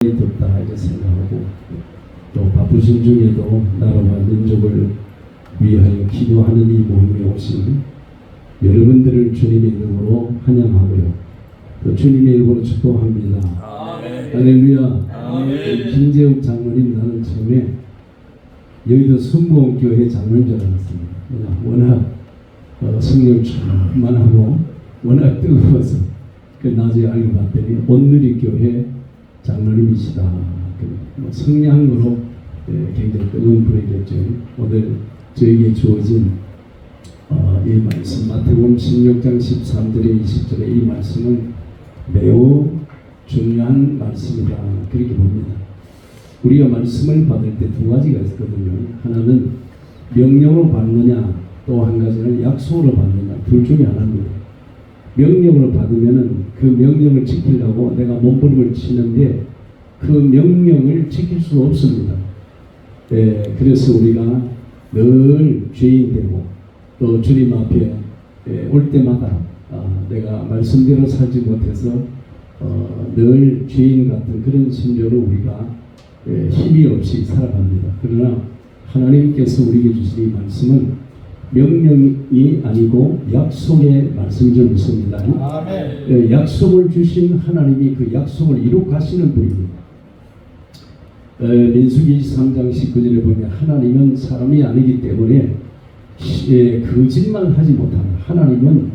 덥다 이렇게 생각하고 또 바쁘신 중에도 나라와 민족을 위하여 기도하는 이 모임에 오신 여러분들을 주님의 이름으로 환영하고요. 또 주님의 이름으로 축복합니다. 아멘. 할렐루야. 아멘. 김재욱 장로님, 나는 처음에 여의도 성공교회 장로인 줄 알았습니다. 워낙 성령 충만하고 워낙 뜨거워서 나중에 알고 봤더니 온누리교회 장로님이시다. 성량으로 굉장히 뜨거운 분이겠죠. 오늘 저에게 주어진 이 말씀, 마태복음 16장 13절에 20절에 이 말씀은 매우 중요한 말씀이다, 그렇게 봅니다. 우리가 말씀을 받을 때 두 가지가 있거든요. 하나는 명령으로 받느냐, 또 한 가지는 약속으로 받느냐, 둘 중에 하나입니다. 명령으로 받으면은 그 명령을 지키려고 내가 몸부림을 치는데 그 명령을 지킬 수 없습니다. 그래서 우리가 늘 죄인 되고 또 주님 앞에 올 때마다 내가 말씀대로 살지 못해서 늘 죄인 같은 그런 심정으로 우리가 힘이 없이 살아갑니다. 그러나 하나님께서 우리에게 주신 이 말씀은 명령이 아니고 약속의 말씀인 줄 믿습니다. 아멘. 약속을 주신 하나님이 그 약속을 이룩하시는 분입니다. 민수기 23장 19절에 보면 하나님은 사람이 아니기 때문에 거짓말을 하지 못합니다. 하나님은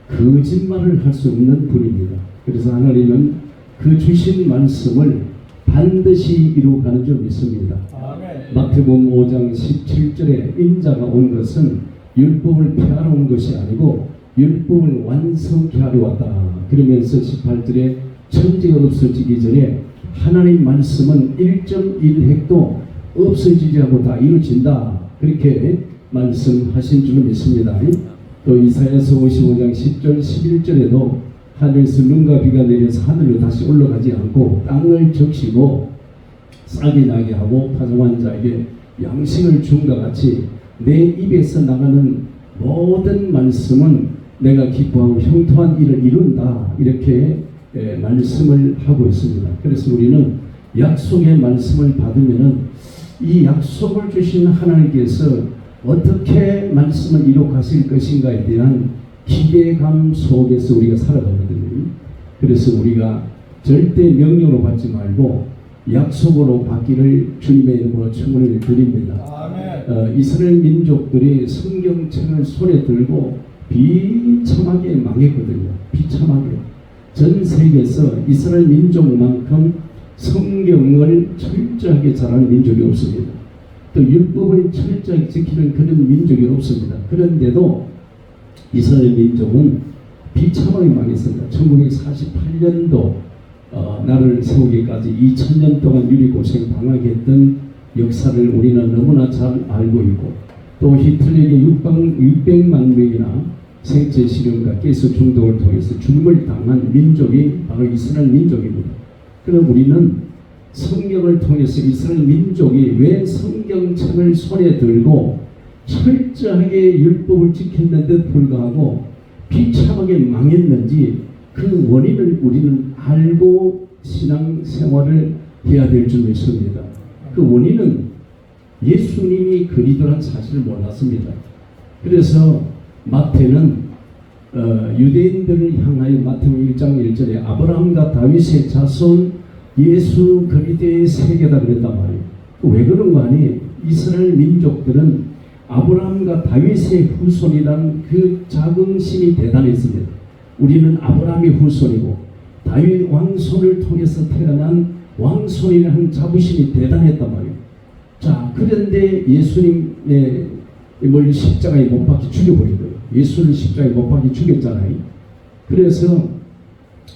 거짓말을 할 수 없는 분입니다. 그래서 하나님은 그 주신 말씀을 반드시 이루어가는 줄 믿습니다. 아멘. 마태복음 5장 17절에 인자가 온 것은 율법을 폐하러 온 것이 아니고 율법을 완성케 하러 왔다. 그러면서 18절에 천지가 없어지기 전에 하나님 말씀은 1.1획도 없어지지 않고 다 이루어진다. 그렇게 말씀하신 줄 믿습니다. 또 이사야서 55장 10절 11절에도 하늘에서 눈과 비가 내려서 하늘로 다시 올라가지 않고 땅을 적시고 싹이 나게 하고 파종한 자에게 양식을 줌과 같이 내 입에서 나가는 모든 말씀은 내가 기뻐하고 형통한 일을 이룬다. 이렇게 말씀을 하고 있습니다. 그래서 우리는 약속의 말씀을 받으면은 이 약속을 주신 하나님께서 어떻게 말씀을 이룩하실 것인가에 대한 기대감 속에서 우리가 살아가거든요. 그래서 우리가 절대 명령으로 받지 말고 약속으로 받기를 주님의 이름으로 축원을 드립니다. 이스라엘 민족들이 성경책을 손에 들고 비참하게 망했거든요. 비참하게. 전 세계에서 이스라엘 민족만큼 성경을 철저하게 잘하는 민족이 없습니다. 또 율법을 철저하게 지키는 그런 민족이 없습니다. 그런데도 이스라엘 민족은 비참하게 망했습니다. 1948년도 나를 세우기까지 2000년 동안 유리고생 당하게 했던 역사를 우리는 너무나 잘 알고 있고, 또 히틀러에게 600만 명이나 생체 실험과 가스 중독을 통해서 죽음을 당한 민족이 바로 이스라엘 민족입니다. 그럼 우리는 성경을 통해서 이스라엘 민족이 왜 성경책을 손에 들고 철저하게 율법을 지켰는데도 불구하고 비참하게 망했는지 그 원인을 우리는 알고 신앙생활을 해야 될 줄 믿습니다. 그 원인은 예수님이 그리스도라는 사실을 몰랐습니다. 그래서 마태는 유대인들을 향하여 마태복음 1장 1절에 아브라함과 다윗의 자손 예수 그리스도의 세계다 그랬단 말이에요. 왜 그런 거 아니? 이스라엘 민족들은 아브라함과 다윗의 후손이란 그 자긍심이 대단했습니다. 우리는 아브라함의 후손이고 다윗 왕손을 통해서 태어난 왕손이라는 자부심이 대단했단 말이에요. 자, 그런데 예수님의 십자가에 못 박혀 죽여버린 거예요. 예수를 십자가에 못 박혀 죽였잖아요. 그래서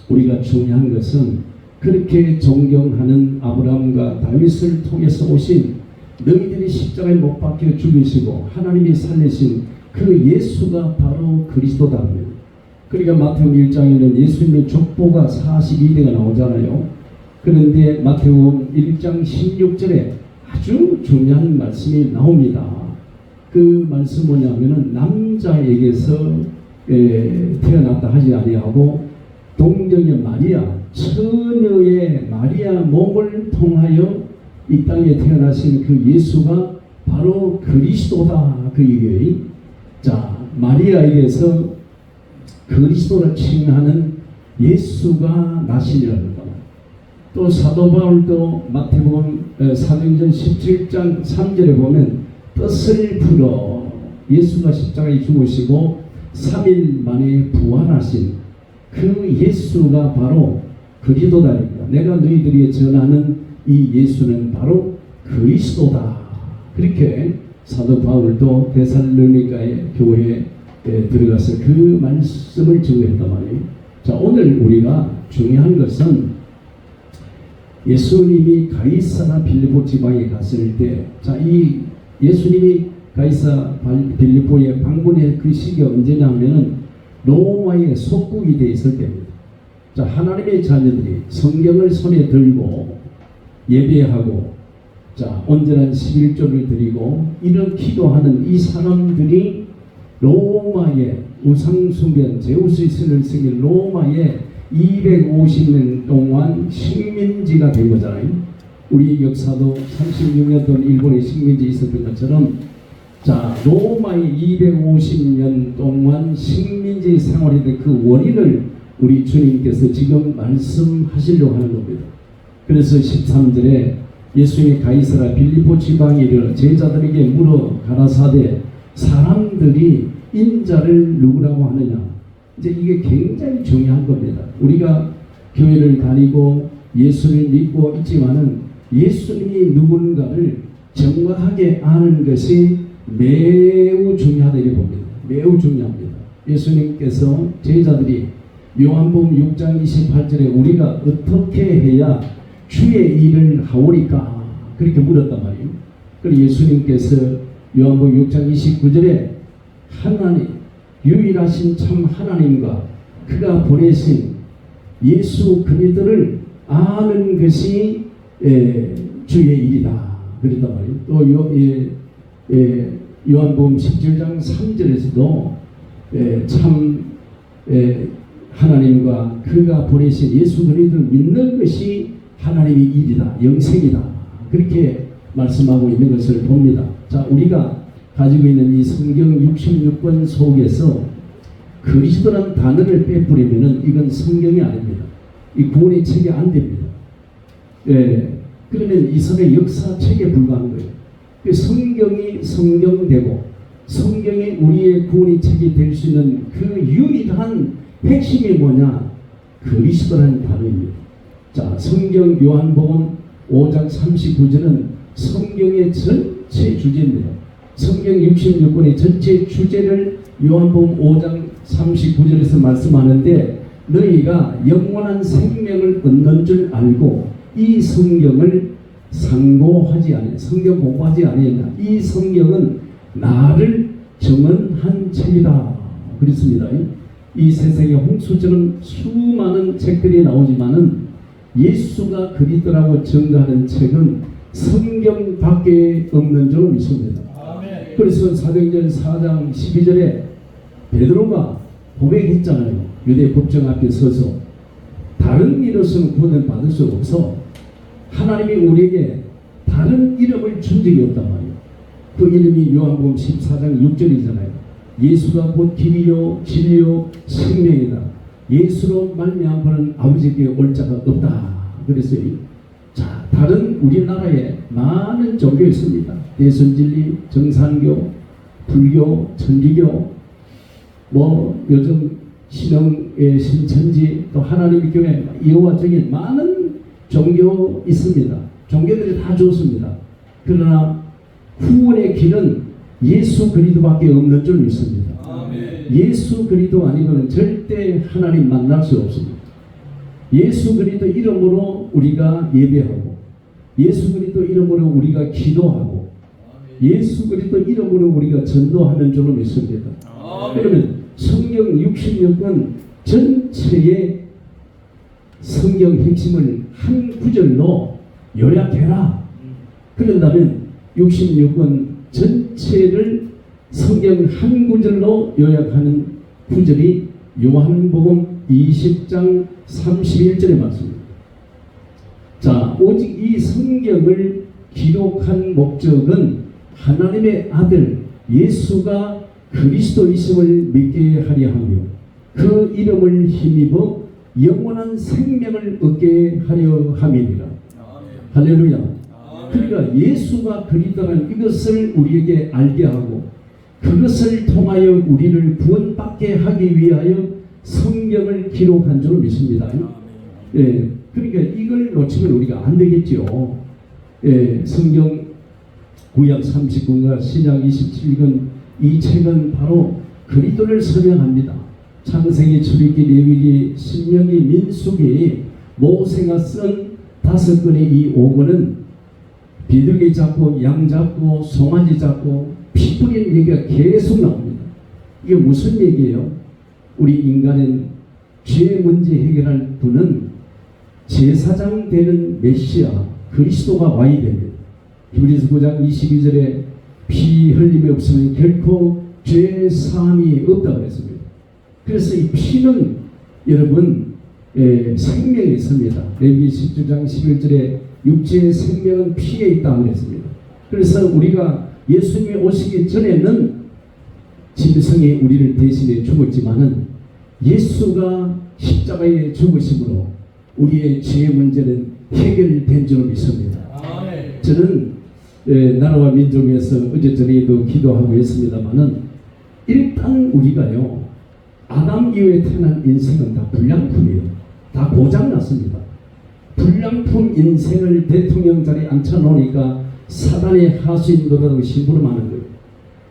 우리가 중요한 것은 그렇게 존경하는 아브라함과 다윗을 통해서 오신 너희들이 십자가에 못 박혀 죽이시고 하나님이 살리신 그 예수가 바로 그리스도다. 그러니까 마태복음 1장에는 예수님의 족보가 42대가 나오잖아요. 그런데 마태복음 1장 16절에 아주 중요한 말씀이 나옵니다. 그 말씀 뭐냐면은 남자에게서 태어났다 하지 아니하고 동정녀 마리아, 처녀의 마리아 몸을 통하여 이 땅에 태어나신 그 예수가 바로 그리스도다. 그 얘기예요. 자, 마리아에게서 그리스도를 칭하는 예수가 나시니라는 것. 또 사도 바울도 마태복음 사도행전 17장 3절에 보면 뜻을 풀어 예수가 십자가에 죽으시고 3일 만에 부활하신 그 예수가 바로 그리스도다니까. 내가 너희들이 전하는 이 예수는 바로 그리스도다. 그렇게 사도 바울도 데살로니가의 교회에 들어가서 그 말씀을 증거했단 말이에요. 자, 오늘 우리가 중요한 것은 예수님이 가이사라 빌립보 지방에 갔을 때, 자, 이 예수님이 가이사 빌립보에 방문한 그 시기가 언제냐 하면은 로마의 속국이 되어 있을 때입니다. 자, 하나님의 자녀들이 성경을 손에 들고 예배하고, 자, 온전한 11조를 드리고 이런 기도하는 이 사람들이 로마의 우상숭배 제우스의 신을 섬긴 로마의 250년 동안 식민지가 된 거잖아요. 우리 역사도 36년 동안 일본의 식민지 있었던 것처럼, 자, 로마의 250년 동안 식민지 생활의 그 원인을 우리 주님께서 지금 말씀하시려고 하는 겁니다. 그래서 13절에 예수님이 가이사라 빌립보 지방에 이르러 제자들에게 물어 가라사대 사람들이 인자를 누구라고 하느냐. 이제 이게 굉장히 중요한 겁니다. 우리가 교회를 다니고 예수를 믿고 있지만은 예수님이 누군가를 정확하게 아는 것이 매우 중요하다 이렇게 봅니다. 매우 중요합니다. 예수님께서 제자들이 요한복음 6장 28절에 우리가 어떻게 해야 주의 일을 하오리까 그렇게 물었단 말이에요. 그리고 예수님께서 요한복음 6장 29절에 하나님 유일하신 참 하나님과 그가 보내신 예수 그리스도를 아는 것이 주의 일이다 그랬단 말이에요. 또 요한복음 17장 3절에서도 참 하나님과 그가 보내신 예수 그리스도를 믿는 것이 하나님의 일이다, 영생이다 그렇게 말씀하고 있는 것을 봅니다. 자, 우리가 가지고 있는 이 성경 66권 속에서 그리스도라는 단어를 빼버리면은 이건 성경이 아닙니다. 이 구원의 책이 안 됩니다. 그러면 이 사람의 역사책에 불과한 거예요. 성경이 성경되고 성경이 우리의 구원의 책이 될 수 있는 그 유일한 핵심이 뭐냐? 그리스도라는 단어입니다. 자, 성경 요한복음 5장 39절은 성경의 전체 주제입니다. 성경 66권의 전체 주제를 요한복음 5장 39절에서 말씀하는데 너희가 영원한 생명을 얻는 줄 알고 이 성경을 상고하지 않아 성경 공부하지 아니했나. 이 성경은 나를 정언한 책이다 그랬습니다. 이 세상에 홍수처럼 수많은 책들이 나오지만은 예수가 그리스도라고 증거하는 책은 성경밖에 없는 줄 믿습니다. 그래서 사도행전 4장 12절에 베드로가 고백했잖아요. 유대 법정 앞에 서서 다른 이로서는 구원을 받을 수 없어 하나님이 우리에게 다른 이름을 준 적이 없단 말이에요. 그 이름이 요한복음 14장 6절이잖아요. 예수가 곧 길이요 진리요 생명이다. 예수로 말미암아는 아버지께 올 자가 없다 그랬어요. 자, 다른 우리나라에 많은 종교 있습니다. 대선진리, 정산교, 불교, 천주교, 뭐 요즘 신흥의 신천지, 또 하나님의 교회, 여호와적인 많은 종교 있습니다. 종교들이 다 좋습니다. 그러나 구원의 길은 예수 그리스도밖에 없는 줄 믿습니다. 예수 그리스도 아니고는 절대 하나님 만날 수 없습니다. 예수 그리스도 이름으로 우리가 예배하고 예수 그리스도 이름으로 우리가 기도하고 예수 그리스도 이름으로 우리가 전도하는 줄로 믿습니다. 그러면 성경 66권 전체의 성경 핵심을 한 구절로 요약해라. 그런다면 66권 전체를 성경 한 구절로 요약하는 구절이 요한복음 20장 31절의 말씀입니다. 자, 오직 이 성경을 기록한 목적은 하나님의 아들 예수가 그리스도이심을 믿게 하려 하며 그 이름을 힘입어 영원한 생명을 얻게 하려 함이니라. 할렐루야. 그러니까 예수가 그리스도라는 이것을 우리에게 알게 하고 그것을 통하여 우리를 구원받게 하기 위하여 성경을 기록한 줄 믿습니다. 예, 그러니까 이걸 놓치면 우리가 안 되겠죠. 예, 성경 구약 39과 신약 27권 이 책은 바로 그리스도를 설명합니다. 창세기, 출애굽기, 레위기, 신명기, 민수기, 모세가 쓴 5권의 이 5권은 비둘기 잡고 양 잡고 송아지 잡고 피 뿌리는 얘기가 계속 나옵니다. 이게 무슨 얘기예요? 우리 인간은 죄 문제 해결할 분은 제사장 되는 메시아 그리스도가 와야 됩니다. 히브리서 9장 22절에 피 흘림이 없으면 결코 죄 사함이 없다고 했습니다. 그래서 이 피는 여러분 생명이 있습니다. 레위기 17장 11절에 육체의 생명은 피에 있다고 했습니다. 그래서 우리가 예수님이 오시기 전에는 짐승이 우리를 대신해 죽었지만은 예수가 십자가에 죽으심으로 우리의 죄 문제는 해결된 줄 믿습니다. 저는 나라와 민족에서 어제전에도 기도하고 했습니다만은 일단 우리가요 아담 이후에 태어난 인생은 다 불량품이에요. 다 고장났습니다. 불량품 인생을 대통령 자리에 앉혀놓으니까 사단의 하수인도라고 심부름하는 거예요.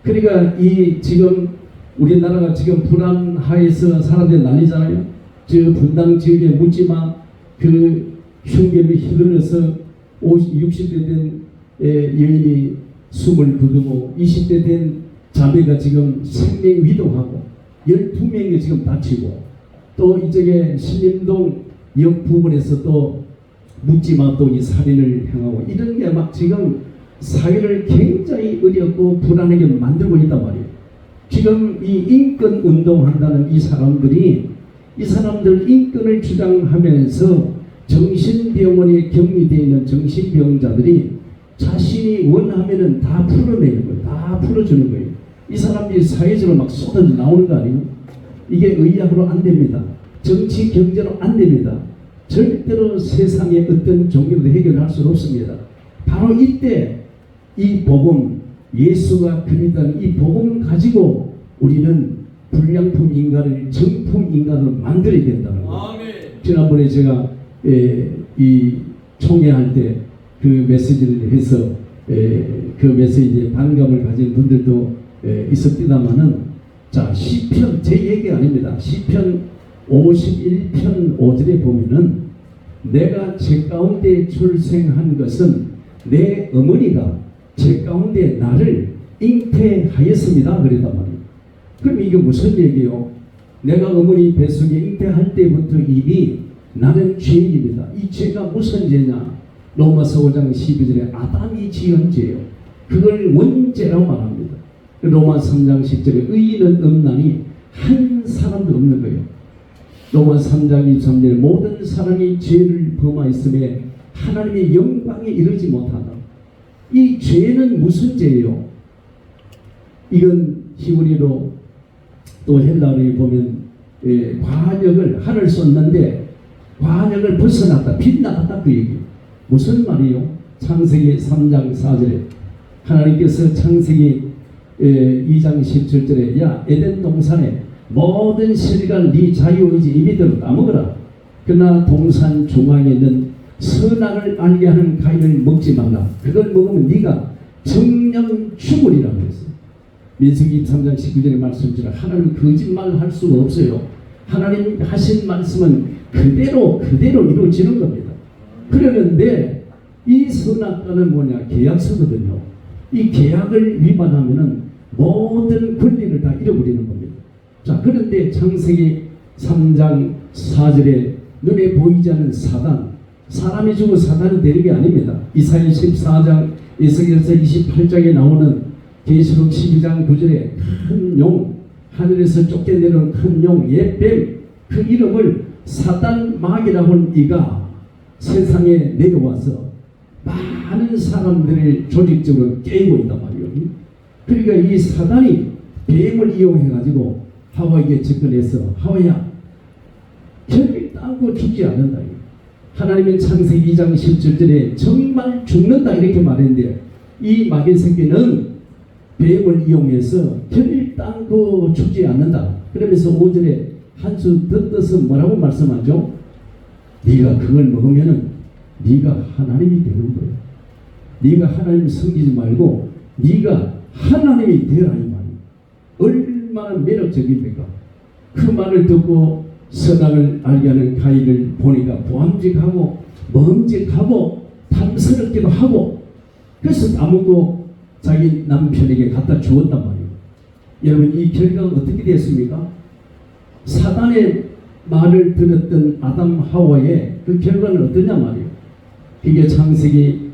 그러니까 이 지금 우리나라가 지금 불안하에서 사람들이 난리잖아요. 저 분당 지역에 묻지마 그 흉계를 휘둘러서 60대 된 여인이 숨을 거두고 20대 된 자매가 지금 생명 위동하고 12명이 지금 다치고 또 이쪽에 신림동 역 부분에서 또 묻지마 또 이 살인을 행하고 이런 게 막 지금 사회를 굉장히 어렵고 불안하게 만들고 있단 말이에요. 지금 이 인권 운동한다는 이 사람들 인권을 주장하면서 정신병원에 격리되어 있는 정신병자들이 자신이 원하면은 다 풀어내는 거예요. 다 풀어주는 거예요. 이 사람들이 사회적으로 막 쏟아 나오는 거 아니에요? 이게 의학으로 안 됩니다. 정치 경제로 안 됩니다. 절대로 세상의 어떤 종교도 해결할 수 없습니다. 바로 이때 이 복음, 예수가 그리스도는 이 복음 가지고 우리는 불량품 인간을 정품 인간으로 만들어야 된다는 거예요. 지난번에 제가 이 총회할 때 그 메시지를 해서 그 메시지에 반감을 가진 분들도 있었습니다만은 자 시편 제 얘기 아닙니다. 시편 51편 5절에 보면은 내가 제 가운데 출생한 것은 내 어머니가 제 가운데 나를 잉태하였습니다. 그랬단 말이에요. 그럼 이게 무슨 얘기예요? 내가 어머니 뱃속에 잉태할 때부터 이미 나는 죄인입니다. 이 죄가 무슨 죄냐? 로마서 5장 12절에 아담이 지은 죄예요. 그걸 원죄라고 말합니다. 로마 3장 10절에 의인은 없나니 한 사람도 없는 거예요. 로마 3장 23절에 모든 사람이 죄를 범하였음에 하나님의 영광에 이르지 못하다. 이 죄는 무슨 죄예요? 이건 히브리로 또 헬라어에 보면 관역을 하늘 쏟는데 관역을 벗어났다 빗나갔다 그 얘기예요. 무슨 말이요? 창세기 3장 4절에 하나님께서 창세기 2장 17절에 야 에덴 동산에 모든 실과 네 자유의지 임의대로 따먹으라. 그러나 동산 중앙에 있는 선악을 알게 하는 과일을 먹지 말라. 그걸 먹으면 네가 정령 죽으리라고 했어요. 민수기 3장 19절의 말씀처럼 하나님 거짓말할 수가 없어요. 하나님 하신 말씀은 그대로 이루어지는 겁니다. 그러는데 이 선악과는 뭐냐? 계약서거든요. 이 계약을 위반하면은 모든 권리를 다 잃어버리는 겁니다. 자, 그런데 창세기 3장 4절에 눈에 보이지 않는 사단, 사람이 죽어 사단은 되는 게 아닙니다. 이사야 14장, 에스겔서 28장에 나오는 계시록 12장 9절에 큰 용, 하늘에서 쫓겨내는 큰 용, 옛뱀, 그 이름을 사단 마귀라고 하는 이가 세상에 내려와서 많은 사람들을 조직적으로 깨우고 있단 말이에요. 그러니까 이 사단이 뱀을 이용해 가지고 하와에게 접근해서 하와야 결국 땅고 죽지 않는다. 하나님의 창세기 2장 17절에 정말 죽는다 이렇게 말했는데 이 마귀 새끼는 뱀을 이용해서 결국 땅고 죽지 않는다. 그러면서 5절에 한 수 더 떠서 뭐라고 말씀하죠? 네가 그걸 먹으면은 네가 하나님이 되는 거야. 네가 하나님 섬기지 말고 네가 하나님이 되라 이 말이야. 얼마나 매력적입니까? 그 말을 듣고 선악을 알게 하는 가인을 보니까 보암직하고 멍직하고 탐스럽기도 하고 그래서 따먹고 자기 남편에게 갖다 주었단 말이에요. 여러분 이 결과가 어떻게 됐습니까? 사단의 말을 들었던 아담 하와의 그 결과는 어떠냐 말이에요. 그게 창세기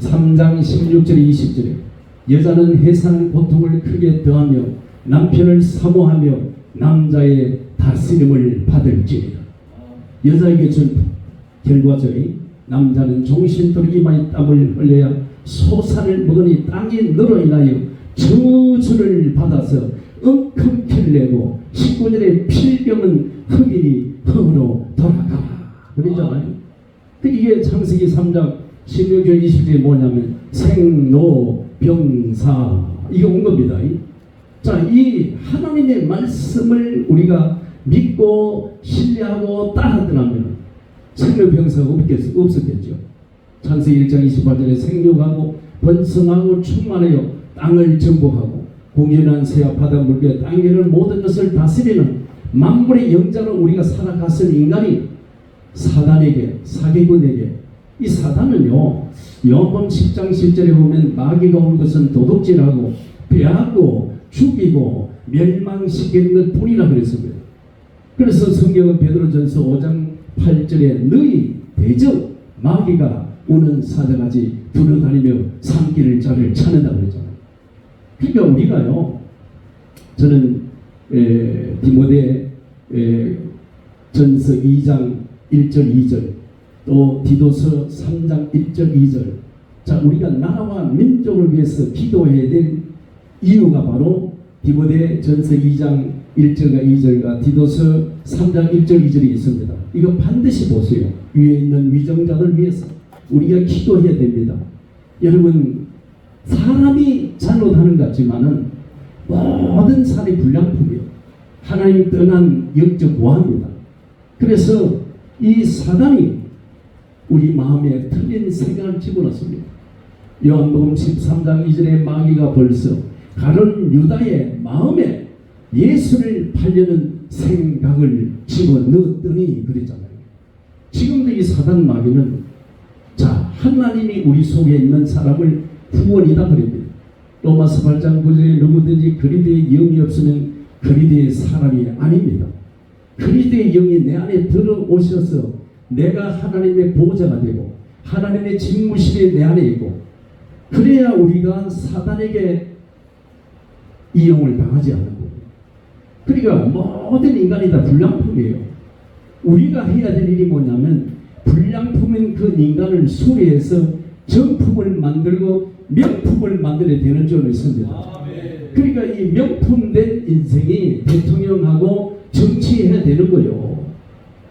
3장 16절에 20절에 여자는 해산 고통을 크게 더하며 남편을 사모하며 남자의 다스림을 받을지니라. 여자에게 준 결과죠. 남자는 종신토록 이마에 땀을 흘려야 소산을 먹으니 땅이 늘어 인하여 저주를 받아서 엉큼키를 내고 19절에 필병은 흑인이 흙으로 돌아가라 그러잖아요. 이게 창세기 3장 16절 20절에 뭐냐면 생로병사 이게 온 겁니다. 자, 이 하나님의 말씀을 믿고 신뢰하고 따르더라면 생로병사가 없었겠죠. 창세기 1장 28절에 생육하고 번성하고 충만하여 땅을 정복하고 공연한 새와 바다 물개 땅에는 모든 것을 다스리는 만물의 영자로 우리가 살아갔을 인간이 사단에게 사기꾼에게 이 사단은요 요한복음 10장 10절에 보면 마귀가 온 것은 도둑질하고 빼앗고 죽이고 멸망시키는 것 뿐이라 그랬습니다. 그래서 성경은 베드로전서 5장 8절에 너희 대적 마귀가 오는 사자같이 두루다니며 산길을 자를 찾는다 그랬잖아요. 그러니까 우리가요 저는 디모데 전서 2장 1절 2절 또 디도서 3장 1절 2절 자 우리가 나라와 민족을 위해서 기도해야 될 이유가 바로 디모데 전서 2장 1절과 2절과 디도서 3장 1절 2절이 있습니다. 이거 반드시 보세요. 위에 있는 위정자들 위해서 우리가 기도해야 됩니다. 여러분 사람이 잘못하는 것 같지만은 모든 살이 불량품이에요. 하나님 떠난 영적 고아입니다. 그래서 이 사단이 우리 마음에 틀린 생각을 집어넣습니다. 요한복음 13장 2절에 마귀가 벌써 가룟 유다의 마음에 예수를 팔려는 생각을 집어넣었더니 그랬잖아요. 지금도 이 사단 마귀는 자 하나님이 우리 속에 있는 사람을 구원이다 그럽니다. 로마서 8장 9절에 누구든지 그리스도의 영이 없으면 그리스도의 사람이 아닙니다. 그리스도의 영이 내 안에 들어오셔서 내가 하나님의 보호자가 되고 하나님의 집무실이 내 안에 있고 그래야 우리가 사단에게 이용을 당하지 않는 거예요. 그러니까 모든 인간이 다 불량품이에요. 우리가 해야 될 일이 뭐냐면 불량품인 그 인간을 수리해서 정품을 만들고 명품을 만들어야 되는 줄 믿습니다. 그러니까 이 명품된 인생이 대통령하고 정치해야 되는 거예요.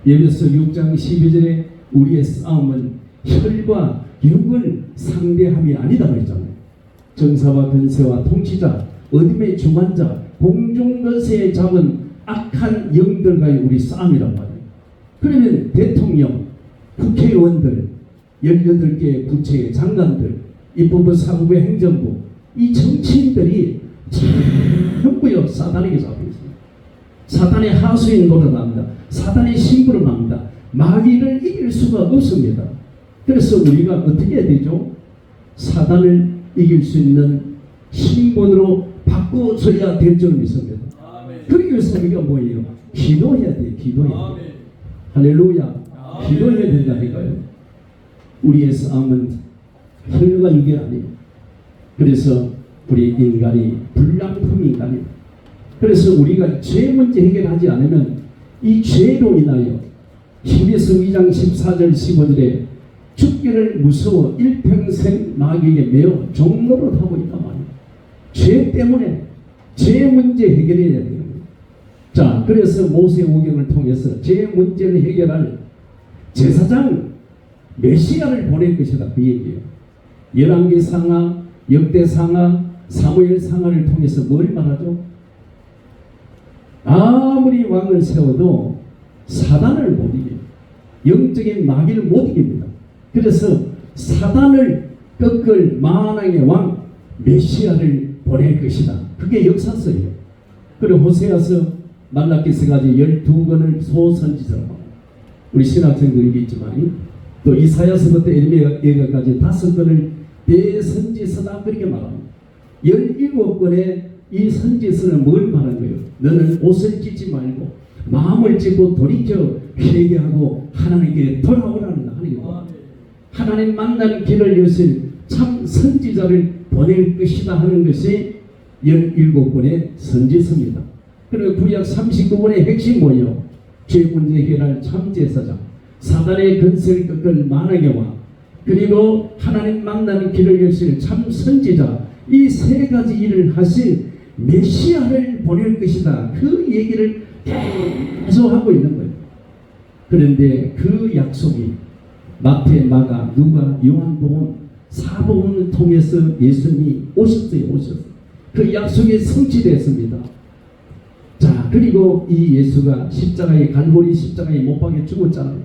예배서 6장 12절에 우리의 싸움은 혈과 육을 상대함이 아니다 그랬잖아요. 정사와 근세와 통치자, 어둠의 주관자, 공중거세에 잡은 악한 영들과의 우리 싸움이란 말이에요. 그러면 대통령, 국회의원들, 18개 부처의 장관들, 입법부, 사법부, 행정부 이 정치인들이 전부요 사단에게 잡혀 있어요. 사단의 하수인 노릇합니다. 사단의 심부름 합니다. 마귀를 이길 수가 없습니다. 그래서 우리가 어떻게 해야 되죠? 사단을 이길 수 있는 신분으로 바꿔줘야 될 줄 믿습니다. 그러기 위해서 우리가 뭐예요? 기도해야 돼요. 기도해야 돼요. 할렐루야. 기도해야 된다니까요. 우리의 싸움은 혈과 육이 아니에요. 그래서 우리 인간이 불량품 인간이에요. 그래서 우리가 죄 문제 해결하지 않으면 이 죄로 인하여 히브리서 2장 14절 15절에 죽기를 무서워 일평생 마귀에게 매어 종노릇하고 있단 말이에요. 죄 때문에 죄 문제 해결해야 돼요. 자, 그래서 모세오경을 통해서 죄 문제를 해결할 제사장 메시아를 보낼 것이다, 그 얘기예요. 열왕기상하, 역대상하, 사무엘상하를 통해서 뭘 말하죠? 아무리 왕을 세워도 사단을 못 이겨요. 영적인 마귀를 못 이깁니다. 그래서 사단을 꺾을 만왕의 왕 메시아를 보낼 것이다. 그게 역사서예요. 그리고 호세아서 말라기서까지 12권을 소선지서라고 합니다. 우리 신학생들이 있지만 또 이사야서부터 에르미야까지 5권을 대선지서다 그렇게 말합니다. 17권의 이 선지서는 뭘 말하는 거예요? 너는 옷을 찢지 말고 마음을 찢고 돌이켜 회개하고 하나님께 돌아오라는 하나님. 하나님 만나는 길을 여실 참 선지자를 보낼 것이다 하는 것이 17권의 선지서입니다. 그리고 구약 39권의 핵심 뭐예요? 죄 문제 해결할 참 제사장, 사단의 근세를 꺾을 만왕의 왕, 그리고 하나님 만나는 길을 여실 참 선지자, 이 세 가지 일을 하실 메시아를 보낼 것이다. 그 얘기를 계속 하고 있는 거예요. 그런데 그 약속이 마태, 마가, 누가, 요한복음, 사복음을 통해서 예수님이 오셨어요. 그 약속이 성취됐습니다. 자, 그리고 이 예수가 갈보리 십자가에 못 박혀 죽었잖아요.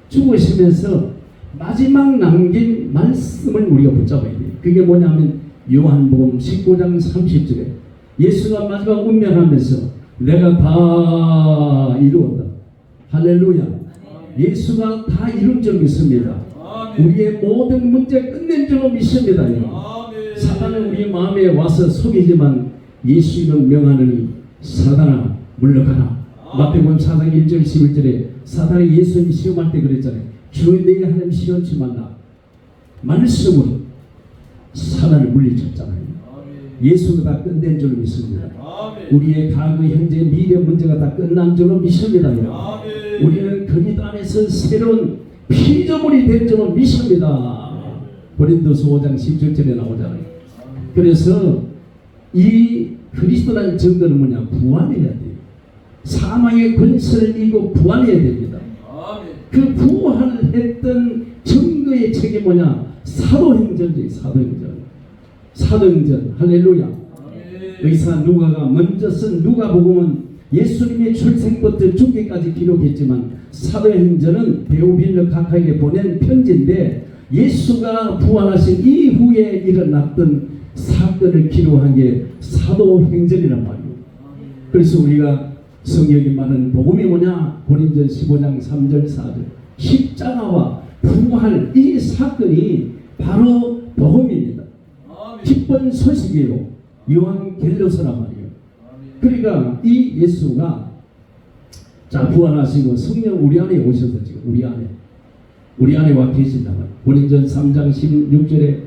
죽으시면서 마지막 남긴 말씀을 우리가 붙잡아야 돼요. 그게 뭐냐면 요한복음 19장 30절에 예수가 마지막 운명하면서 내가 다 이루었다. 할렐루야. 예수가 다 이룬 줄 믿습니다. 우리의 모든 문제 끝낸 줄 믿습니다. 사단은 우리 마음에 와서 속이지만 예수 이름 명하느니 사단아 물러가라. 마태복음 4장 1절 11절에 사단이 예수님 시험할 때 그랬잖아요. 주 내 하나님 시험치 말라. 말씀으로 사단을 물리쳤잖아요. 예수가 다 끝낸 줄 믿습니다. 우리의 과거, 현재, 미래 문제가 다 끝난 줄 믿습니다. 우리는 그리스도 안에서 새로운 피조물이 된 줄 믿습니다. 고린도서 5장 17절에 나오잖아요. 그래서 이 그리스도라는 증거는 뭐냐? 부활해야 돼요. 사망의 권세를 이기고 부활해야 됩니다. 그 부활을 했던 증거의 책이 뭐냐? 사도행전이에요. 사도행전. 할렐루야. 의사 누가가 먼저 쓴 누가복음은 예수님의 출생부터 죽기까지 기록했지만 사도행전은 데오빌로 각하에게 보낸 편지인데 예수가 부활하신 이후에 일어났던 사건을 기록한 게 사도행전이란 말이에요. 그래서 우리가 성경에 말하는 복음이 뭐냐? 고린도전 15장 3절 4절 십자가와 부활 이 사건이 바로 복음입니다. 기쁜 소식이에요. 요한계시서란 말이에요. 그러니까 이 예수가 자 부활하시고 성령 우리 안에 오셔서 지금 우리 안에 와 계신다 말이에요. 고린도전 3장 16절에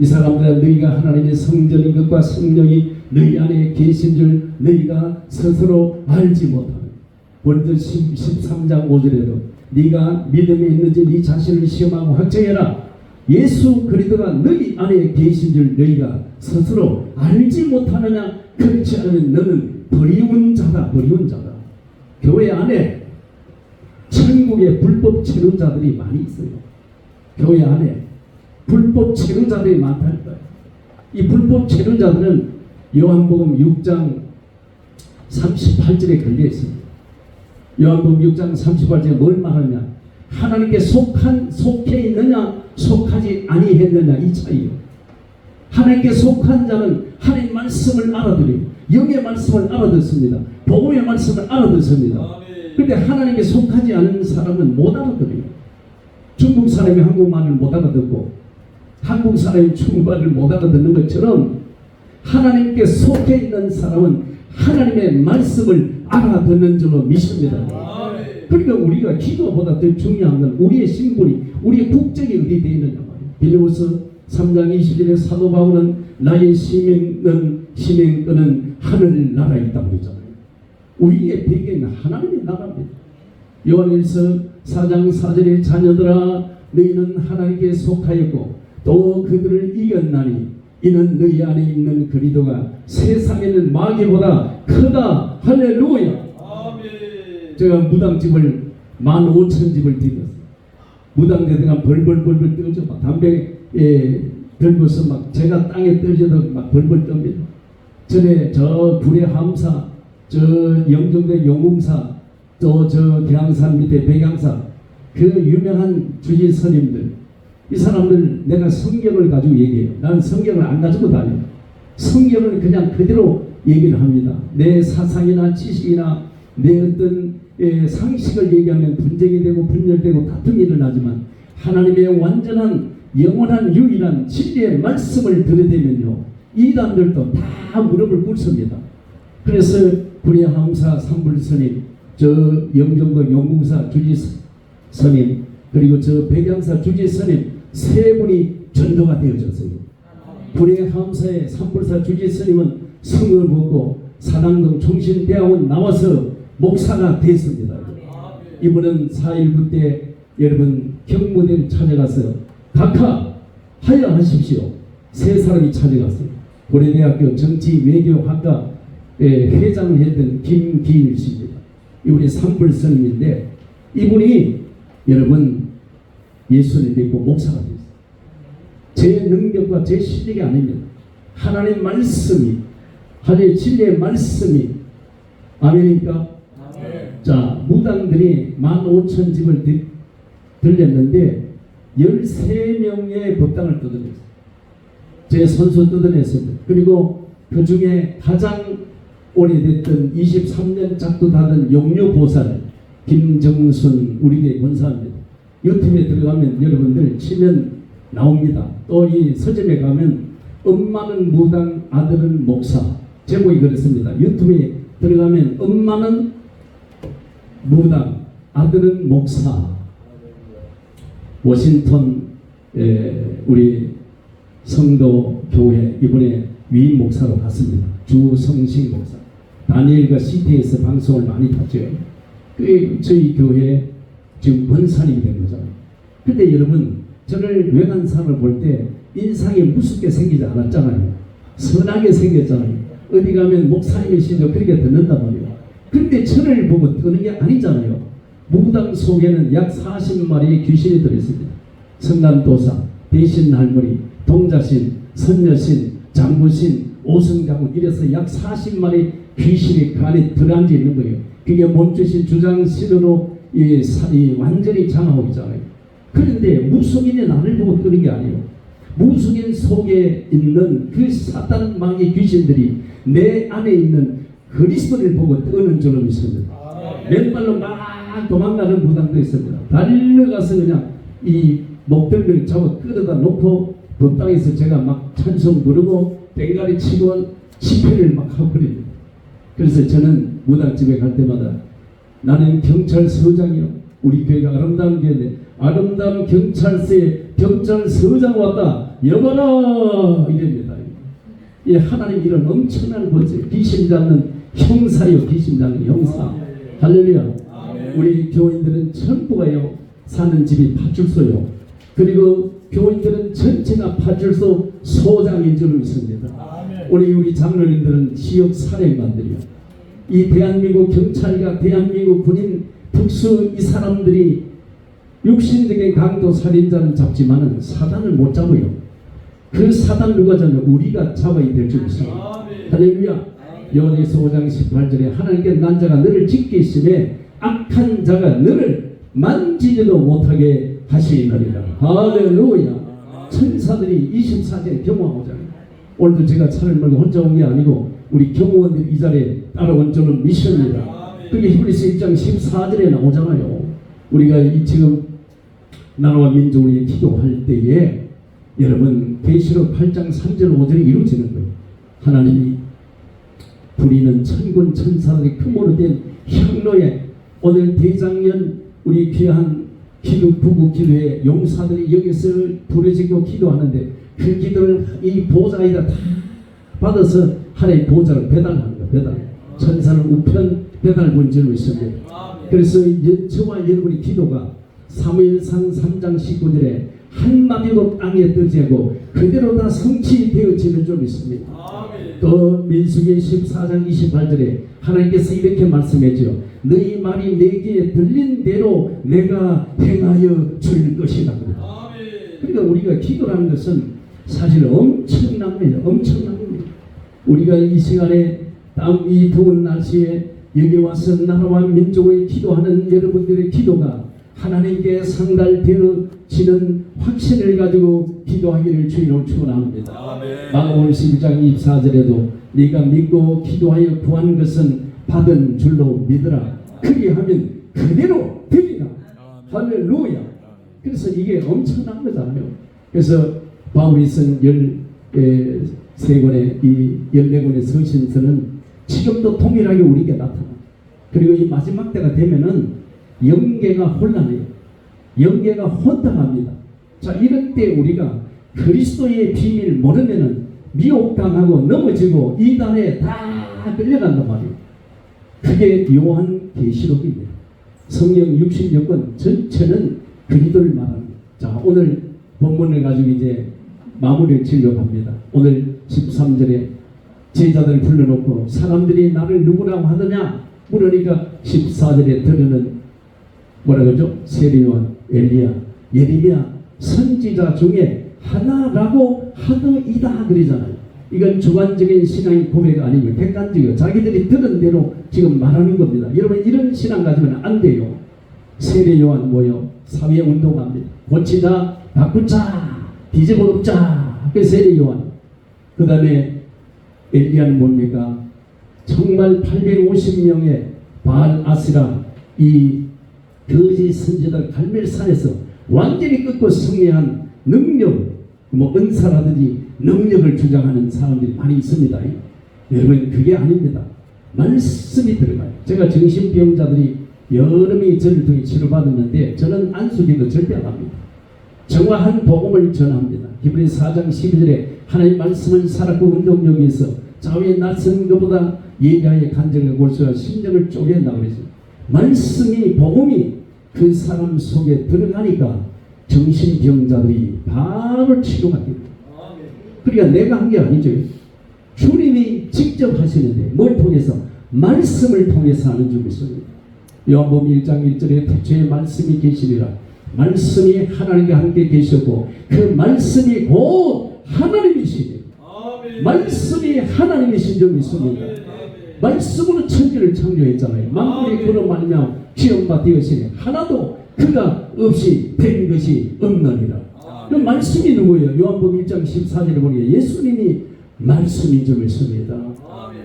이 사람들아 너희가 하나님의 성전인 것과 성령이 너희 안에 계신 줄 너희가 스스로 알지 못하는. 고린도전 13장 5절에도 네가 믿음에 있는지 네 자신을 시험하고 확정해라. 예수 그리스도가 너희 안에 계신 줄 너희가 스스로 알지 못하느냐? 그렇지 않으면 너는 버리운 자다. 교회 안에 천국의 불법 체류자들이 많이 있어요. 교회 안에 불법 체류자들이 많다는 거예요. 이 불법 체류자들은 요한복음 6장 38절에 걸려 있습니다. 요한복음 6장 38절에 뭘 말하냐? 하나님께 속해 있느냐 속하지 아니했느냐 이 차이요. 하나님께 속한 자는 하나님 말씀을 알아들어요. 영의 말씀을 알아듣습니다. 복음의 말씀을 알아듣습니다. 그런데 하나님께 속하지 않은 사람은 못 알아들어요. 중국 사람이 한국말을 못 알아듣고 한국 사람이 중국말을 못 알아듣는 것처럼 하나님께 속해 있는 사람은 하나님의 말씀을 알아듣는 줄로 믿습니다. 그러니까 우리가 기도보다 더 중요한 건 우리의 신분이, 우리의 국적이 어디 되어 있느냐 말이에요. 빌립보서 3장 20절에 사도 바울은 나의 시민권은 하늘나라에 있다고 그랬잖아요. 우리의 배경은 하나님의 나라입니다. 요한일서 4장 4절에 자녀들아 너희는 하나님께 속하였고 또 그들을 이겼나니 이는 너희 안에 있는 그리스도가 세상에는 마귀보다 크다. 할렐루야. 아멘. 제가 무당집을 15,000집을 드렸어요. 무당대가 벌벌벌벌 떨죠. 막 담배 들고서 막 제가 땅에 떨어져도 막 벌벌 떱니다. 전에 저 불의 함사, 저 영종대 용궁사, 또 저 계양산 밑에 백양사, 그 유명한 주지 스님들, 이 사람들 내가 성경을 가지고 얘기해요. 나는 성경을 안 가지고 다녀요. 성경을 그냥 그대로 얘기를 합니다. 내 사상이나 지식이나 내 어떤 상식을 얘기하면 분쟁이 되고 분열되고 다툼이 일어나지만 하나님의 완전한 영원한 유일한 진리의 말씀을 들여대면요 이단들도 다 무릎을 꿇습니다. 그래서 불의 함사 삼불스님, 저 영종도 용궁사 주지스님, 그리고 저 백양사 주지스님 세 분이 전도가 되어졌어요. 불의 함사의 삼불사 주지스님은 성을 먹고 사당동 총신대학원 나와서 목사가 됐습니다. 이분은 4.19 때 여러분 경무대를 찾아가서 각하하여 하십시오. 세 사람이 찾아갔어요. 고려대학교 정치외교학과 회장을 했던 김기일 씨입니다. 이분이 삼불스님인데 이분이 여러분 예수를 믿고 목사가 됐어요. 제 능력과 제 실력이 아닙니다. 하나님의 말씀이, 하나님의 진리의 말씀이, 아멘입니까? 자, 무당들이 15,000집을 들렸는데 13명의 법당을 뜯어냈어요. 제 선수 뜯어냈습니다. 그리고 그 중에 가장 오래됐던 23년 작두하던 용료보살 김정순 우리교회 권사입니다. 유튜브에 들어가면 여러분들 치면 나옵니다. 또 이 서점에 가면 엄마는 무당 아들은 목사 제목이 그렇습니다. 유튜브에 들어가면 엄마는 무당 아들은 목사. 워싱턴 우리 성도 교회 이번에 위임 목사로 갔습니다. 주성식 목사. 다니엘과 CT에서 방송을 많이 봤죠. 저희 교회 지금 권사님이 된 거잖아요. 근데 여러분 저를 외관상을 볼 때 인상이 무섭게 생기지 않았잖아요. 선하게 생겼잖아요. 어디 가면 목사님이시죠 그렇게 듣는단 말이에요. 근데 저를 보고 뜨는 게 아니잖아요. 무당 속에는 약 40마리의 귀신이 들어있습니다. 성남도사, 대신할머니, 동자신, 선녀신, 장구신, 오성장군 이래서 약 40마리 귀신이 그 안에 들어앉아 있는 거예요. 그게 몸주신 주장신으로 완전히 장하고 있잖아요. 그런데 무속인이 나를 보고 뜨는 게 아니에요. 무속인 속에 있는 그 사단 마귀 귀신들이 내 안에 있는 그리스도를 보고 뜨는 줄로 믿습니다. 맨발로 막 도망가는 무당도 있습니다. 달려가서 그냥 이 목덜미를 잡아 끌어다 놓고 법당에서 제가 막 찬송 부르고 땡가리 치고 집회를 막 하고 그립니다. 그래서 저는 무당집에 갈 때마다 나는 경찰서장이요. 우리 교회가 아름다운 교회인데 아름다운 경찰서장 왔다. 여봐라 이럽니다. 이 하나님 이런 엄청난 권세 귀신 잡는 형사요. 귀신 잡는 형사. 할렐루야. 우리 교인들은 전부가요 사는 집이 파출소요. 그리고 교인들은 전체가 파출소 소장인 줄 믿습니다. 우리 장로님들은 지역 사령관들이요. 이 대한민국 경찰과 대한민국 군인 특수 이 사람들이 육신적인 강도 살인자는 잡지만은 사단을 못 잡아요. 그 사단 누가 잡냐? 우리가 잡아야 될 줄 믿습니다. 할렐루야. 요한일서 5장 18절에 하나님께 난 자가 너를 짓게 있으매 악한 자가 너를 만지지도 못하게 하시리라. 할렐루야. 천사들이 24시에 경호하고잖아요. 오늘도 제가 차를 몰고 혼자 온 게 아니고 우리 경호원들이 이 자리에 따라온 줄은 미션입니다. 그게 히브리서 1장 14절에 나오잖아요. 우리가 지금 나라와 민족을 위해 기도할 때에 여러분 계시록 8장 3절 5절이 이루어지는 거예요. 하나님이 부리는 천군 천사들의 크모로 된 향로에 오늘 대장년 우리 귀한 부국 기도회 용사들이 여기서 부르짖고 기도하는데 그 기도를 이 보좌에다 다 받아서 하나의 보좌를 배달하는 거예요. 배달. 천사는 우편 배달본 적이 있습니다. 그래서 저와 여러분의 기도가 사무엘상 3장 19절에 한마디도 땅에 떠지 않고 그대로 다 성취되어지는 줄 믿습니다. 또 민수기 14장 28절에 하나님께서 이렇게 말씀했죠. 너희 말이 내게 들린 대로 내가 행하여 줄 것이다. 그러니까 우리가 기도라는 것은 사실 엄청납니다. 엄청납니다. 우리가 이 시간에 이 더운 날씨에 여기 와서 나라와 민족의 기도하는 여러분들의 기도가 하나님께 상달되어지는 확신을 가지고 기도하기를 주님으로 축원합니다. 마가복음 11장 24절에도 네가 믿고 기도하여 구한 것은 받은 줄로 믿으라. 그리하면 그대로 되리라. 할렐루야. 그래서 이게 엄청난 거잖아요. 그래서 바울이 쓴 13권의 이 14권의 서신서는 지금도 동일하게 우리에게 나타나. 그리고 이 마지막 때가 되면은 영계가 혼란해요. 영계가 혼탁합니다. 자, 이럴 때 우리가 그리스도의 비밀 모르면은 미혹당하고 넘어지고 이단에 다 끌려간단 말이에요. 그게 요한 계시록입니다. 성경 66권 전체는 그리스도를 말합니다. 자, 오늘 본문을 가지고 이제 마무리를 지으려고 합니다. 오늘 13절에 제자들을 불러놓고 사람들이 나를 누구라고 하느냐 물으니까 14절에 들으는 뭐라 그러죠? 세례요한, 엘리야, 예레미야 선지자 중에 하나라고 하더이다 그러잖아요. 이건 주관적인 신앙의 고백 아니면 객관적이에요. 자기들이 들은 대로 지금 말하는 겁니다. 여러분 이런 신앙 가지면 안 돼요. 세례요한 뭐요? 사회운동합니다. 고치자, 바꾸자, 뒤집어 엎자. 그 세례요한. 그 다음에 엘리야는 뭡니까? 정말 850명의 바알 아스라 이 거짓 선지자들 갈멜산에서 완전히 끊고 승리한 능력, 뭐 은사라든지 능력을 주장하는 사람들이 많이 있습니다. 여러분 그게 아닙니다. 말씀이 들어가요. 제가 정신병자들이 여러 명이 저를 통해 치료받았는데 저는 안수기도 절대 안 합니다. 정확한 복음을 전합니다. 히브리서 4장 12절에 하나님 말씀은 살았고 운동력이 있어 좌우에 낯선 것보다 예리하여 간절과 골수와 심령을 쪼갠다 그랬어요. 말씀이 복음이 그 사람 속에 들어가니까 정신병자들이 바로 치료가 됩니다. 그러니까 내가 한 게 아니죠. 주님이 직접 하시는데 뭘 통해서? 말씀을 통해서 하는 줄 믿습니다. 요한복음 1장 1절에 태초에 말씀이 계시리라. 말씀이 하나님과 함께 계셨고 그 말씀이 곧 하나님이시니 말씀이 하나님이신 줄 믿습니다. 말씀으로 천지를 창조했잖아요. 만물이 그로 말미암아 지음바 되었으니 하나도 그가 없이 된 것이 없느니라. 그 말씀이 누구예요? 요한복음 1장 14절에 보니까 예수님이 말씀인 줄 믿습니다.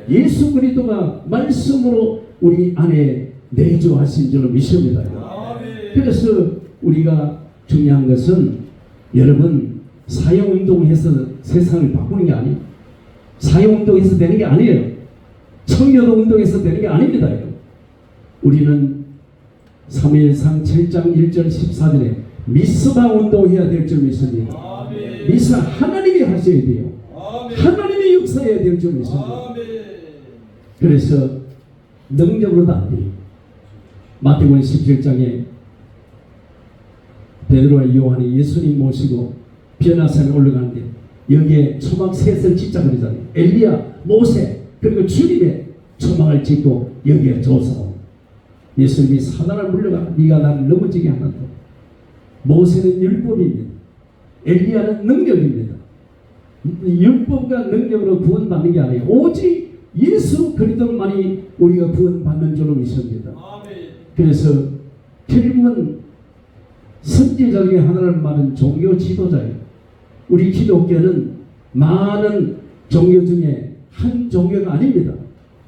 예수 그리스도가 말씀으로 우리 안에 내주하신 줄로 믿습니다. 그래서 우리가 중요한 것은 여러분 사회운동해서 세상을 바꾸는 게 아니에요. 사회운동해서 되는 게 아니에요. 청교도 운동해서 되는 게 아닙니다. 우리는 사무엘상 7장 1절 14절에 미스바 운동해야 될 줄 믿습니다. 미스바 하나님이 하셔야 돼요. 하나님이 역사해야 될 줄 믿습니다. 그래서 능력으로도 안 돼요. 마태복음 17장에 베드로와 요한이 예수님 모시고 변화산에 올라가는데 여기에 초막 셋을 짓자 그러잖아요. 엘리야, 모세 그리고 주님의 초막을 짓고 여기에 조사오. 예수님이 사단을 물려가 네가 나를 넘어지게 하는다. 모세는 율법입니다. 엘리야는 능력입니다. 율법과 능력으로 구원받는 게 아니에요. 오직 예수 그리스도만이 우리가 구원받는 줄로 믿습니다. 그래서 결국은 선지자 중에 하나를 말하는 종교 지도자예요. 우리 기독교는 많은 종교 중에 한 종교가 아닙니다.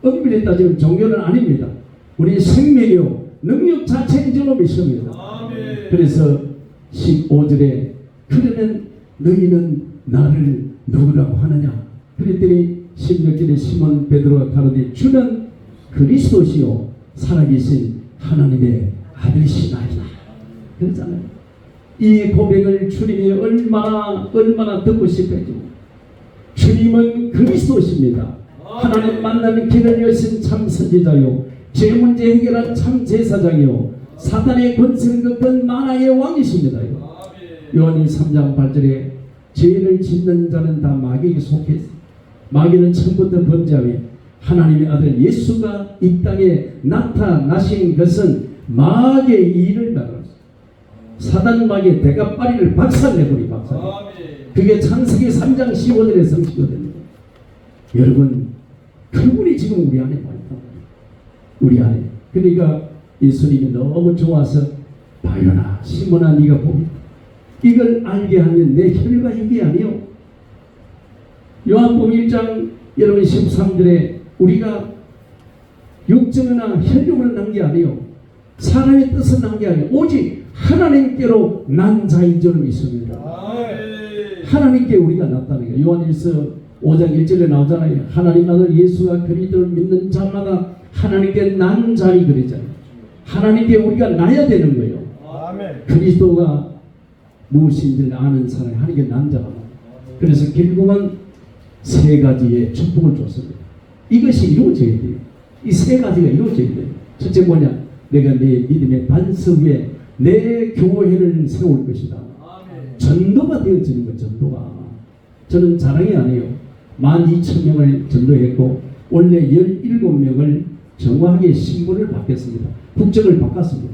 엄밀히 따지면 종교는 아닙니다. 우리 생명이요 능력 자체인 줄로 믿습니다. 그래서 15절에 그러면 너희는 나를 누구라고 하느냐? 그랬더니 16절에 시몬 베드로가 가로되 주는 그리스도시요 살아계신 하나님의 아들이시나이다. 그렇잖아요. 이 고백을 주님이 얼마나 듣고 싶었죠. 주님은 그리스도십니다. 하나님 만나는 길을 여신 참 선지자요 죄 문제 해결한 참 제사장이요 사단의 권세를 꺾은 만화의 왕이십니다. 요한일 3장 8절에 죄를 짓는 자는 다 마귀에게 속했어. 마귀는 처음부터 범죄하며 하나님의 아들 예수가 이 땅에 나타나신 것은 마귀의 일을 나타냈어요. 사단 마귀의 대가빠리를 박살내버리 박살. 그게 창세기 3장 15절의 성취거든요. 여러분 그분이 지금 우리 안에 많다. 우리 안에. 그러니까 예수님이 너무 좋아서 바요나 시몬아 네가 보면 이걸 알게 하면 내 혈과 육이 아니요. 요한복음 1장 여러분 13절에 우리가 육정이나 혈육을 난 게 아니요 사람의 뜻을 난 게 아니요 오직 하나님께로 난 자인 줄 믿습니다. 하나님께 우리가 났다는 거예요. 요한일서 5장 1절에 나오잖아요. 하나님 아들 예수가 그리스도를 믿는 자마다 하나님께 난 자이 그랬잖아요. 하나님께 우리가 나야 되는 거예요. 그리스도가 무엇인지를 아는 사람이 하나님께 난 자가. 그래서 결국은 세 가지의 축복을 줬습니다. 이것이 이루어져야 돼요. 이 세 가지가 이루어져야 돼요. 첫째 뭐냐? 내가 내 믿음의 반석 위에 내 교회를 세울 것이다. 전도가 되어지는 것. 전도가. 저는 자랑이 아니에요. 12,000명을 전도했고 원래 17명을 정확하게 신분을 바뀌었습니다. 국적을 바꿨습니다.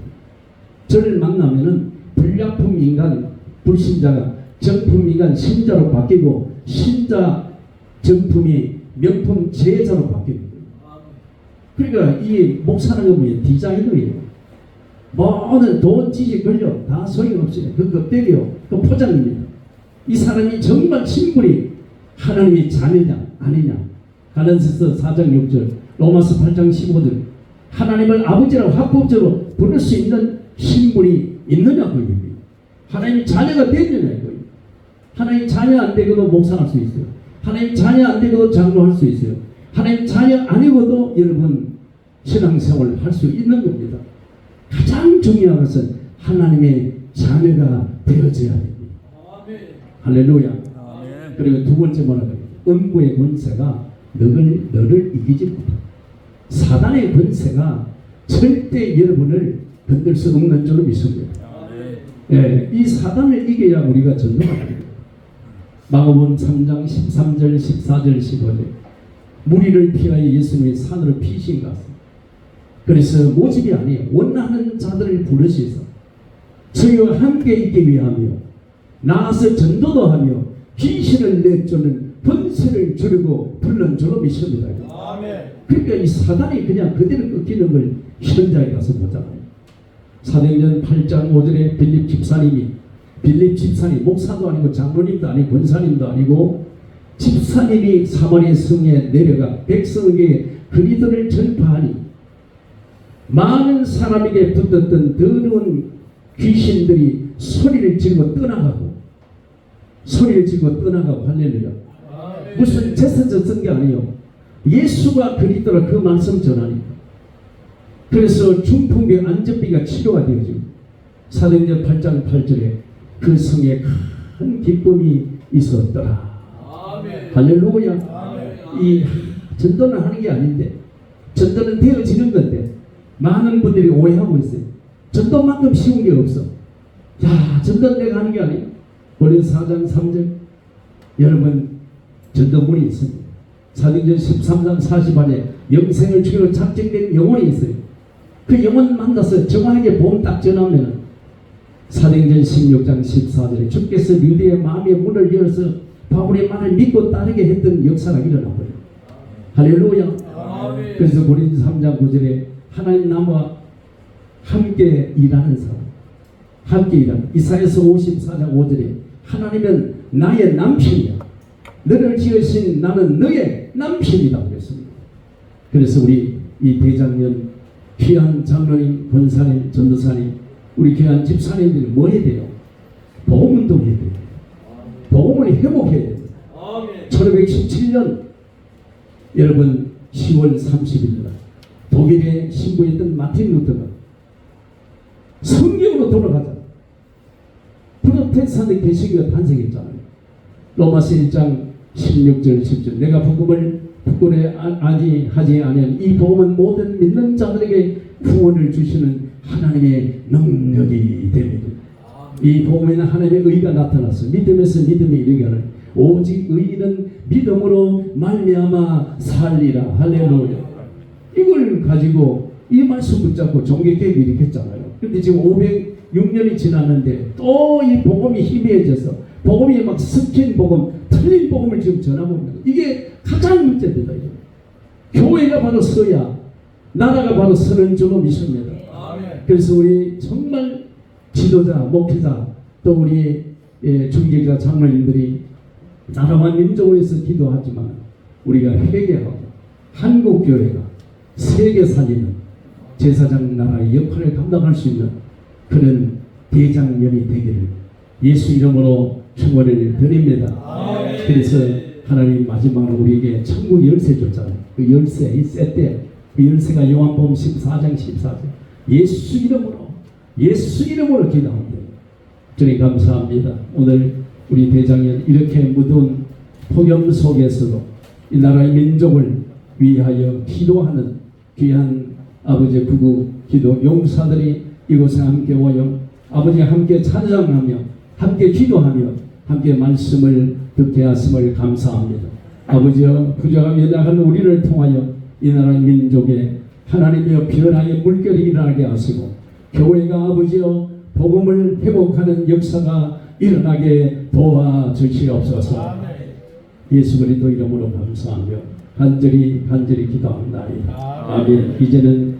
저를 만나면은 불약품 인간 불신자가 정품 인간 신자로 바뀌고 신자 정품이 명품 제자로 바뀝니다. 그러니까 이 목사는 건 뭐예요? 디자이너예요. 모든 돈, 지식, 권력 다 소용없어요. 그 껍데기요. 그 포장입니다. 이 사람이 정말 신분이 하나님의 자녀냐 아니냐. 갈라디아서 4장 6절 로마서 8장 15절 하나님을 아버지라고 합법적으로 부를 수 있는 신분이 있느냐 그 얘기예요. 하나님 자녀가 되느냐 이거예요. 하나님 자녀 안 되고도 목사할 수 있어요. 하나님 자녀 안 되고도 장로할 수 있어요. 하나님 자녀 아니고도 여러분 신앙생활을 할 수 있는 겁니다. 가장 중요한 것은 하나님의 자녀가 되어져야 됩니다. 할렐루야. 그리고 두 번째 뭐라고요? 음부의 권세가 너를 이기지 못한다. 사단의 권세가 절대 여러분을 건들 수 없는 줄로 믿습니다. 예, 이 사단을 이겨야 우리가 전도가 됩니다. 마가복음 3장 13절 14절 15절 무리를 피하여 예수님이 산으로 피신 것 같습니다. 그래서 모집이 아니에요. 원하는 자들을 부르시서 저희와 함께 있기 위하며 나아서 전도도 하며 귀신을 내쫓는 권세를 주려고 불른 줄로 믿습니다. 그러니까 이 사단이 그냥 그대로 꺾이는 걸 현장에 가서 보잖아요. 사도행전 8장 5절에 빌립 집사님 목사도 아니고 장로님도 아니고 권사님도 아니고 집사님이 사마리아 성에 내려가 백성에게 그리스도를 전파하니 많은 사람에게 붙었던 더러운 귀신들이 소리를 지르고 떠나가고 할렐루야. 무슨 제스처 쓴 게 아니에요. 예수가 그리스도라 그 말씀 전하니까. 그래서 중풍병 안전비가 치료가 되어지고 사도행전 8장 8절에 그 성에 큰 기쁨이 있었더라. 할렐루야. 이 전도는 하는 게 아닌데 전도는 되어지는 건데 많은 분들이 오해하고 있어요. 전도만큼 쉬운 게 없어. 야, 전도는 내가 하는 게 아니에요. 고린도서 4장 3절 여러분 전도문이 있습니다. 사도행전 13장 40안에 영생을 주기로 작정된 영혼이 있어요. 그 영혼 만나서 정확하게 복음 딱 전하면 사도행전 16장 14절에 주께서 유대의 마음의 문을 열어서 바울의 말을 믿고 따르게 했던 역사가 일어나버려요. 할렐루야. 그래서 고린도서 3장 9절에 하나님 나무와 함께 일하는 사람, 함께 일하는 이사야서 54장 5절에 하나님은 나의 남편이야. 너를 지으신 나는 너의 남편이다 그랬습니다. 그래서 우리 이 대장년 귀한 장로님, 권사님, 전도사님, 우리 귀한 집사님들이 뭐 해야 돼요? 복음운동 해야 돼요. 복음을 회복해야 돼요. 1517년 여러분 10월 30일 날 독일에 신부했던 마틴 루터가 성경으로 돌아가자. 프로테스탄트 개신교가 탄생했잖아요. 로마서 1장 16절 10절 내가 복음을 하지 않은 이 복음은 모든 믿는 자들에게 구원을 주시는 하나님의 능력이 됩니다. 이 복음에는 하나님의 의가 나타났어. 믿음에서 믿음에 이르게 하는 오직 의인은 믿음으로 말미암아 살리라. 할렐루야. 이걸 가지고 이 말씀 붙잡고 종교개혁 일으켰잖아요. 근데 지금 506년이 지났는데 또 이 복음이 희미해져서 복음이 막 섞인 복음, 틀린 복음을 지금 전하고 있는 거예요. 이게 가장 문제입니다. 교회가 바로 서야 나라가 바로 서는 줄로 믿습니다. 그래서 우리 정말 지도자, 목회자, 또 우리 중개자, 장로님들이 나라와 민족을 위해서 기도하지만 우리가 회개하고 한국교회가 세계 살리는 제사장 나라의 역할을 감당할 수 있는 그런 대장년이 되기를 예수 이름으로 축원을 드립니다. 그래서 하나님 마지막으로 우리에게 천국 열쇠 줬잖아요. 그 열쇠, 이 셋대, 그 열쇠가 요한복음 14장 14절. 예수 이름으로 기도합니다. 주님 감사합니다. 오늘 우리 대장년 이렇게 무더운 폭염 속에서도 이 나라의 민족을 위하여 기도하는 귀한 아버지 부부 기도 용사들이 이곳에 함께 모여 아버지와 함께 찬양하며 함께 기도하며 함께 말씀을 듣게 하심을 감사합니다. 아버지여 부족함 연약한 우리를 통하여 이 나라의 민족에 하나님의 변화의 물결이 일어나게 하시고 교회가 아버지여 복음을 회복하는 역사가 일어나게 도와주시옵소서. 예수 그리스도 이름으로 감사하며 간절히 기도합니다. 아멘. 이제는